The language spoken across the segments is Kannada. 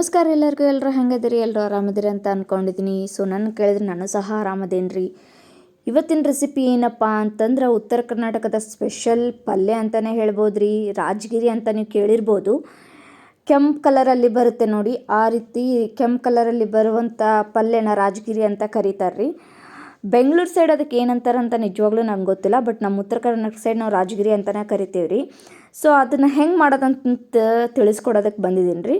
ನಮಸ್ಕಾರ ಎಲ್ಲರಿಗೂ. ಎಲ್ಲರೂ ಹೆಂಗದಿರಿ? ಎಲ್ಲರೂ ಆರಾಮದಿರಿ ಅಂತ ಅಂದ್ಕೊಂಡಿದ್ದೀನಿ. ಸೊ ನನ್ನ ಕೇಳಿದ್ರೆ ನಾನು ಸಹ ಆರಾಮದೇನಿ ರೀ. ಇವತ್ತಿನ ರೆಸಿಪಿ ಏನಪ್ಪ ಅಂತಂದ್ರೆ ಉತ್ತರ ಕರ್ನಾಟಕದ ಸ್ಪೆಷಲ್ ಪಲ್ಯ ಅಂತಲೇ ಹೇಳ್ಬೋದು ರೀ. ರಾಜಗಿರಿ ಅಂತ ನೀವು ಕೇಳಿರ್ಬೋದು. ಕೆಂಪು ಕಲರಲ್ಲಿ ಬರುತ್ತೆ ನೋಡಿ, ಆ ರೀತಿ ಕೆಂಪು ಕಲರಲ್ಲಿ ಬರುವಂಥ ಪಲ್ಯನ ರಾಜಗಿರಿ ಅಂತ ಕರೀತಾರೆ ರೀ. ಬೆಂಗಳೂರು ಸೈಡ್ ಅದಕ್ಕೆ ಏನಂತಾರೆ ಅಂತ ನಿಜವಾಗ್ಲೂ ನಂಗೆ ಗೊತ್ತಿಲ್ಲ, ಬಟ್ ನಮ್ಮ ಉತ್ತರ ಕರ್ನಾಟಕ ಸೈಡ್ ನಾವು ರಾಜಗಿರಿ ಅಂತಲೇ ಕರಿತೀವಿ ರೀ. ಸೊ ಅದನ್ನು ಹೆಂಗೆ ಮಾಡೋದಂತ ತಿಳಿಸ್ಕೊಡೋದಕ್ಕೆ ಬಂದಿದ್ದೀನಿ ರೀ.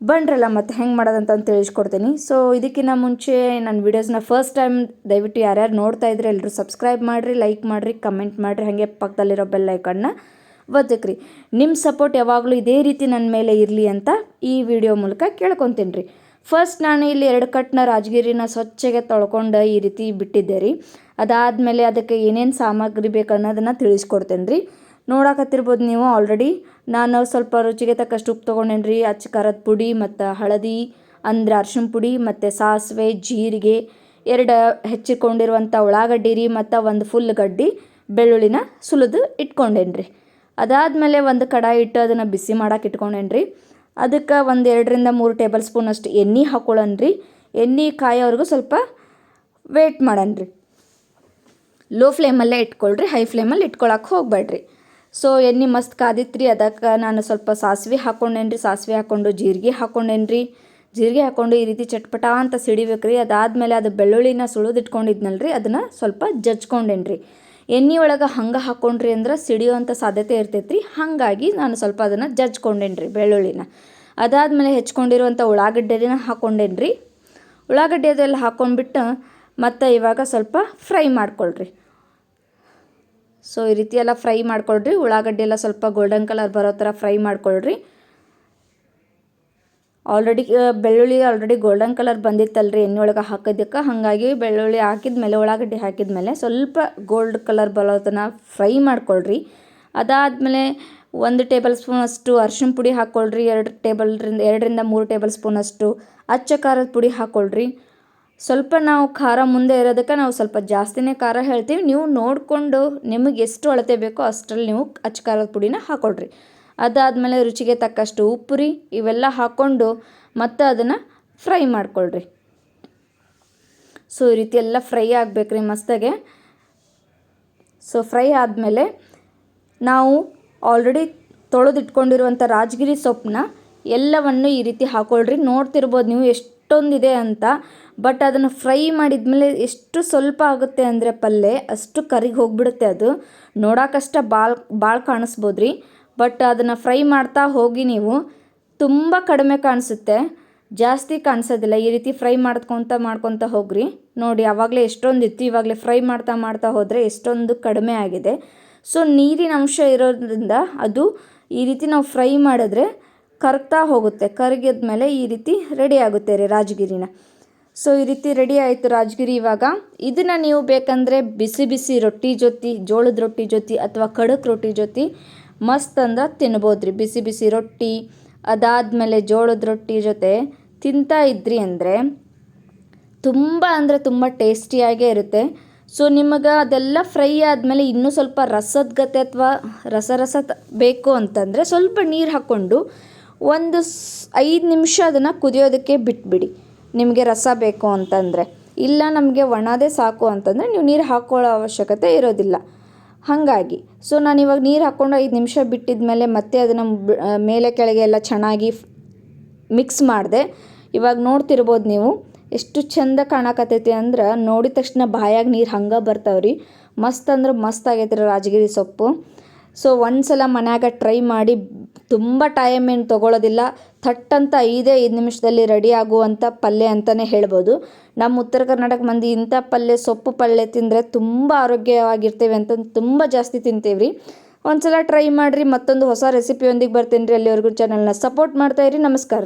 ಬನ್ರಲ್ಲ ಮತ್ತು ಹೆಂಗೆ ಮಾಡೋದಂತ ತಿಳಿಸ್ಕೊಡ್ತೀನಿ. ಸೊ ಇದಕ್ಕಿಂತ ಮುಂಚೆ ನನ್ನ ವೀಡಿಯೋಸ್ನ ಫಸ್ಟ್ ಟೈಮ್ ದಯವಿಟ್ಟು ಯಾರ್ಯಾರು ನೋಡ್ತಾ ಇದ್ರೆ ಎಲ್ಲರೂ ಸಬ್ಸ್ಕ್ರೈಬ್ ಮಾಡಿರಿ, ಲೈಕ್ ಮಾಡಿರಿ, ಕಮೆಂಟ್ ಮಾಡಿರಿ, ಹಾಗೆ ಪಕ್ಕದಲ್ಲಿರೋ ಬೆಲ್ ಐಕನ್ನ ಒತ್ತಕ್ರಿ. ನಿಮ್ಮ ಸಪೋರ್ಟ್ ಯಾವಾಗಲೂ ಇದೇ ರೀತಿ ನನ್ನ ಮೇಲೆ ಇರಲಿ ಅಂತ ಈ ವಿಡಿಯೋ ಮೂಲಕ ಕೇಳ್ಕೊತೀನಿ ರೀ. ಫಸ್ಟ್ ನಾನು ಇಲ್ಲಿ 2 ಕಟ್ನ ರಾಜಗಿರಿನ ಸ್ವಚ್ಛಗೆ ತೊಳ್ಕೊಂಡು ಈ ರೀತಿ ಬಿಟ್ಟಿದ್ದೆ ರೀ. ಅದಾದಮೇಲೆ ಅದಕ್ಕೆ ಏನೇನು ಸಾಮಗ್ರಿ ಬೇಕು ಅನ್ನೋದನ್ನು ತಿಳಿಸ್ಕೊಡ್ತೇನೆ ರೀ. ನೋಡಕತ್ತಿರ್ಬೋದು ನೀವು ಆಲ್ರೆಡಿ ನಾನು ಸ್ವಲ್ಪ ರುಚಿಗೆ ತಕ್ಕಷ್ಟು ಉಪ್ಪು ತೊಗೊಂಡೇನಿ ರೀ. ಅಚ್ಚ ಖಾರದ ಪುಡಿ ಮತ್ತು ಹಳದಿ ಅಂದರೆ ಅರ್ಶಿಣ ಪುಡಿ ಮತ್ತು ಸಾಸಿವೆ, ಜೀರಿಗೆ, 2 ಹೆಚ್ಚಿಕೊಂಡಿರುವಂಥ ಉಳ್ಳಾಗಡ್ಡಿ ರೀ, ಮತ್ತು 1 ಫುಲ್ ಗಡ್ಡಿ ಬೆಳ್ಳುಳ್ಳಿನ ಸುಲಿದು ಇಟ್ಕೊಂಡೇನಿ ರೀ. ಅದಾದಮೇಲೆ ಒಂದು ಕಡಾಯಿ ಇಟ್ಟು ಅದನ್ನು ಬಿಸಿ ಮಾಡಕ್ಕೆ ಇಟ್ಕೊಂಡೇನಿ ರೀ. ಅದಕ್ಕೆ 1 2ರಿಂದ 3 ಟೇಬಲ್ ಸ್ಪೂನ್ ಅಷ್ಟು ಎಣ್ಣೆ ಹಾಕೊಳ್ಳೋಣ ರೀ. ಎಣ್ಣೆ ಕಾಯೋವರೆಗೂ ಸ್ವಲ್ಪ ವೇಟ್ ಮಾಡೋಣ ರೀ. ಲೋ ಫ್ಲೇಮಲ್ಲೇ ಇಟ್ಕೊಳ್ರಿ, ಹೈ ಫ್ಲೇಮಲ್ಲಿ ಇಟ್ಕೊಳಕ್ಕೆ ಹೋಗಬೇಡ್ರಿ. ಸೊ ಎಣ್ಣೆ ಮಸ್ತ್ ಕಾದಿತ್ತು ರೀ. ಅದಕ್ಕೆ ನಾನು ಸ್ವಲ್ಪ ಸಾಸಿವೆ ಹಾಕ್ಕೊಂಡೇನಿ ರೀ. ಸಾಸಿವೆ ಹಾಕ್ಕೊಂಡು ಜೀರಿಗೆ ಹಾಕ್ಕೊಂಡೇನಿ ರೀ. ಜೀರಿಗೆ ಹಾಕ್ಕೊಂಡು ಈ ರೀತಿ ಚಟ್ಪಟ ಅಂತ ಸಿಡಿಬೇಕು ರೀ. ಅದಾದಮೇಲೆ ಅದು ಬೆಳ್ಳುಳ್ಳಿನ ಸುಳಿದಿಟ್ಕೊಂಡಿದ್ನಲ್ಲ ರೀ, ಅದನ್ನು ಸ್ವಲ್ಪ ಜಜ್ಕೊಂಡೇನಿ ರೀ. ಎಣ್ಣೆ ಒಳಗೆ ಹಂಗೆ ಹಾಕ್ಕೊಂಡ್ರಿ ಅಂದ್ರೆ ಸಿಡಿಯೋವಂಥ ಸಾಧ್ಯತೆ ಇರ್ತೈತೆ ರೀ. ಹಾಗಾಗಿ ನಾನು ಸ್ವಲ್ಪ ಅದನ್ನು ಜಜ್ಕೊಂಡೇನಿ ರೀ ಬೆಳ್ಳುಳ್ಳಿನ. ಅದಾದಮೇಲೆ ಹೆಚ್ಕೊಂಡಿರುವಂಥ ಉಳ್ಳಾಗಡ್ಡೆನ ಹಾಕ್ಕೊಂಡೇನಿ ರೀ. ಉಳ್ಳಾಗಡ್ಡೆ ಅದೆಲ್ಲ ಹಾಕ್ಕೊಂಡ್ಬಿಟ್ಟು ಮತ್ತು ಇವಾಗ ಸ್ವಲ್ಪ ಫ್ರೈ ಮಾಡ್ಕೊಳ್ರಿ. ಸೊ ಈ ರೀತಿ ಎಲ್ಲ ಫ್ರೈ ಮಾಡ್ಕೊಳ್ರಿ. ಉಳ್ಳಾಗಡ್ಡೆ ಎಲ್ಲ ಸ್ವಲ್ಪ ಗೋಲ್ಡನ್ ಕಲರ್ ಬರೋ ಥರ ಫ್ರೈ ಮಾಡ್ಕೊಳ್ರಿ. ಬೆಳ್ಳುಳ್ಳಿ ಗೋಲ್ಡನ್ ಕಲರ್ ಬಂದಿತ್ತಲ್ರಿ ಎಣ್ಣೆ ಒಳಗೆ ಹಾಕೋದಕ್ಕೆ, ಹಾಗಾಗಿ ಬೆಳ್ಳುಳ್ಳಿ ಹಾಕಿದ್ಮೇಲೆ ಉಳ್ಳಾಗಡ್ಡೆ ಹಾಕಿದ್ಮೇಲೆ ಸ್ವಲ್ಪ ಗೋಲ್ಡ್ ಕಲರ್ ಬರೋದನ್ನು ಫ್ರೈ ಮಾಡ್ಕೊಳ್ರಿ. ಅದಾದಮೇಲೆ 1 ಟೇಬಲ್ ಸ್ಪೂನ್ ಅಷ್ಟು ಅರ್ಶಿಣ ಪುಡಿ ಹಾಕ್ಕೊಳ್ರಿ. 2ರಿಂದ 3 ಟೇಬಲ್ ಸ್ಪೂನ್ ಅಷ್ಟು ಅಚ್ಚ ಖಾರದ ಪುಡಿ ಹಾಕ್ಕೊಳ್ರಿ. ಸ್ವಲ್ಪ ನಾವು ಖಾರ ಮುಂದೆ ಇರೋದಕ್ಕೆ ನಾವು ಸ್ವಲ್ಪ ಜಾಸ್ತಿನೇ ಖಾರ ಹೇಳ್ತೀವಿ. ನೀವು ನೋಡಿಕೊಂಡು ನಿಮಗೆ ಎಷ್ಟು ಅಳತೆ ಬೇಕೋ ಅಷ್ಟರಲ್ಲಿ ನೀವು ಅಚ್ಚ ಖಾರದ ಪುಡಿನ ಹಾಕ್ಕೊಳ್ರಿ. ಅದಾದಮೇಲೆ ರುಚಿಗೆ ತಕ್ಕಷ್ಟು ಉಪ್ಪು ರೀ. ಇವೆಲ್ಲ ಹಾಕ್ಕೊಂಡು ಮತ್ತೆ ಅದನ್ನು ಫ್ರೈ ಮಾಡ್ಕೊಳ್ರಿ. ಸೊ ಈ ರೀತಿ ಎಲ್ಲ ಫ್ರೈ ಆಗಬೇಕ್ರಿ ಮಸ್ತಾಗೆ. ಸೊ ಫ್ರೈ ಆದಮೇಲೆ ನಾವು ಆಲ್ರೆಡಿ ತೊಳೆದಿಟ್ಕೊಂಡಿರುವಂಥ ರಾಜಗಿರಿ ಸೊಪ್ಪನ್ನ ಎಲ್ಲವನ್ನು ಈ ರೀತಿ ಹಾಕ್ಕೊಳ್ರಿ. ನೋಡ್ತಿರ್ಬೋದು ನೀವು ಎಷ್ಟೊಂದಿದೆ ಅಂತ. ಬಟ್ ಅದನ್ನು ಫ್ರೈ ಮಾಡಿದ್ಮೇಲೆ ಎಷ್ಟು ಸ್ವಲ್ಪ ಆಗುತ್ತೆ ಅಂದರೆ ಪಲ್ಯ ಅಷ್ಟು ಕರಿಗೆ ಹೋಗಿಬಿಡುತ್ತೆ. ಅದು ನೋಡೋಕ್ಕಷ್ಟ ಭಾಳ ಕಾಣಿಸ್ಬೋದು ರೀ. ಬಟ್ ಅದನ್ನು ಫ್ರೈ ಮಾಡ್ತಾ ಹೋಗಿ ನೀವು ತುಂಬ ಕಡಿಮೆ ಕಾಣಿಸುತ್ತೆ, ಜಾಸ್ತಿ ಕಾಣಿಸೋದಿಲ್ಲ. ಈ ರೀತಿ ಫ್ರೈ ಮಾಡ್ಕೊತ ಹೋಗ್ರಿ. ನೋಡಿ ಆವಾಗಲೇ ಎಷ್ಟೊಂದಿತ್ತು, ಇವಾಗಲೇ ಫ್ರೈ ಮಾಡ್ತಾ ಹೋದರೆ ಎಷ್ಟೊಂದು ಕಡಿಮೆ ಆಗಿದೆ. ಸೊ ನೀರಿನ ಅಂಶ ಇರೋದ್ರಿಂದ ಅದು ಈ ರೀತಿ ನಾವು ಫ್ರೈ ಮಾಡಿದ್ರೆ ಕರಗ್ತಾ ಹೋಗುತ್ತೆ. ಕರಗಿದ್ಮೇಲೆ ಈ ರೀತಿ ರೆಡಿ ಆಗುತ್ತೆ ರೀ ರಾಜಗಿರಿನ. ಸೊ ಈ ರೀತಿ ರೆಡಿ ಆಯಿತು ರಾಜಗಿರಿ. ಇವಾಗ ಇದನ್ನು ನೀವು ಬೇಕಂದರೆ ಬಿಸಿ ಬಿಸಿ ರೊಟ್ಟಿ ಜೊತೆ, ಜೋಳದ ರೊಟ್ಟಿ ಜೊತೆ ಅಥವಾ ಖಡಕ್ ರೊಟ್ಟಿ ಜೊತೆ ಮಸ್ತ್ ಅಂದ್ರೆ ತಿನ್ಬೋದು ರೀ. ಬಿಸಿ ಬಿಸಿ ರೊಟ್ಟಿ ಅದಾದಮೇಲೆ ಜೋಳದ ರೊಟ್ಟಿ ಜೊತೆ ತಿಂತಾ ಇದ್ರಿ ಅಂದರೆ ತುಂಬ ಅಂದರೆ ತುಂಬ ಟೇಸ್ಟಿಯಾಗೇ ಇರುತ್ತೆ. ಸೊ ನಿಮಗೆ ಅದೆಲ್ಲ ಫ್ರೈ ಆದಮೇಲೆ ಇನ್ನೂ ಸ್ವಲ್ಪ ರಸದ ಗತೆ ಅಥವಾ ರಸ ಬೇಕು ಅಂತಂದರೆ ಸ್ವಲ್ಪ ನೀರು ಹಾಕ್ಕೊಂಡು 5 ನಿಮಿಷ ಅದನ್ನು ಕುದಿಯೋದಕ್ಕೆ ಬಿಟ್ಬಿಡಿ. ನಿಮಗೆ ರಸ ಬೇಕು ಅಂತಂದರೆ. ಇಲ್ಲ ನಮಗೆ ಒಣದೇ ಸಾಕು ಅಂತಂದರೆ ನೀವು ನೀರು ಹಾಕ್ಕೊಳ್ಳೋ ಅವಶ್ಯಕತೆ ಇರೋದಿಲ್ಲ. ಹಾಗಾಗಿ ಸೊ ನಾನಿವಾಗ ನೀರು ಹಾಕ್ಕೊಂಡು 5 ನಿಮಿಷ ಬಿಟ್ಟಿದ್ಮೇಲೆ ಮತ್ತೆ ಅದನ್ನು ಮೇಲೆ ಕೆಳಗೆ ಎಲ್ಲ ಚೆನ್ನಾಗಿ ಮಿಕ್ಸ್ ಮಾಡಿದೆ. ಇವಾಗ ನೋಡ್ತಿರ್ಬೋದು ನೀವು ಎಷ್ಟು ಚೆಂದ ಕಾಣಕತ್ತೈತಿ ಅಂದ್ರೆ ನೋಡಿದ ತಕ್ಷಣ ಬಾಯಾಗ ನೀರು ಹಂಗೆ ಬರ್ತಾವ್ರಿ. ಮಸ್ತ್ ಅಂದ್ರೆ ಮಸ್ತ್ ಆಗೈತೆ ರೀ ರಾಜಗಿರಿ ಸೊಪ್ಪು. ಸೊ ಒಂದ್ಸಲ ಮನ್ಯಾಗ ಟ್ರೈ ಮಾಡಿ. ತುಂಬ ಟೈಮ್ ಏನು ತೊಗೊಳ್ಳೋದಿಲ್ಲ. ಥಟ್ಟಂತ 5 ನಿಮಿಷದಲ್ಲಿ ರೆಡಿ ಆಗುವಂಥ ಪಲ್ಯ ಅಂತಲೇ ಹೇಳ್ಬೋದು. ನಮ್ಮ ಉತ್ತರ ಕರ್ನಾಟಕ ಮಂದಿ ಇಂಥ ಸೊಪ್ಪು ಪಲ್ಯ ತಿಂದರೆ ತುಂಬ ಆರೋಗ್ಯವಾಗಿರ್ತೇವೆ ಅಂತ ತುಂಬ ಜಾಸ್ತಿ ತಿಂತೇವೆ ರೀ. ಒಂದ್ಸಲ ಟ್ರೈ ಮಾಡಿರಿ. ಮತ್ತೊಂದು ಹೊಸ ರೆಸಿಪಿಯೊಂದಿಗೆ ಬರ್ತೀನಿ ರೀ. ಅಲ್ಲಿವರೆಗೂ ಚಾನಲ್ನ ಸಪೋರ್ಟ್ ಮಾಡ್ತಾಯಿರಿ. ನಮಸ್ಕಾರ.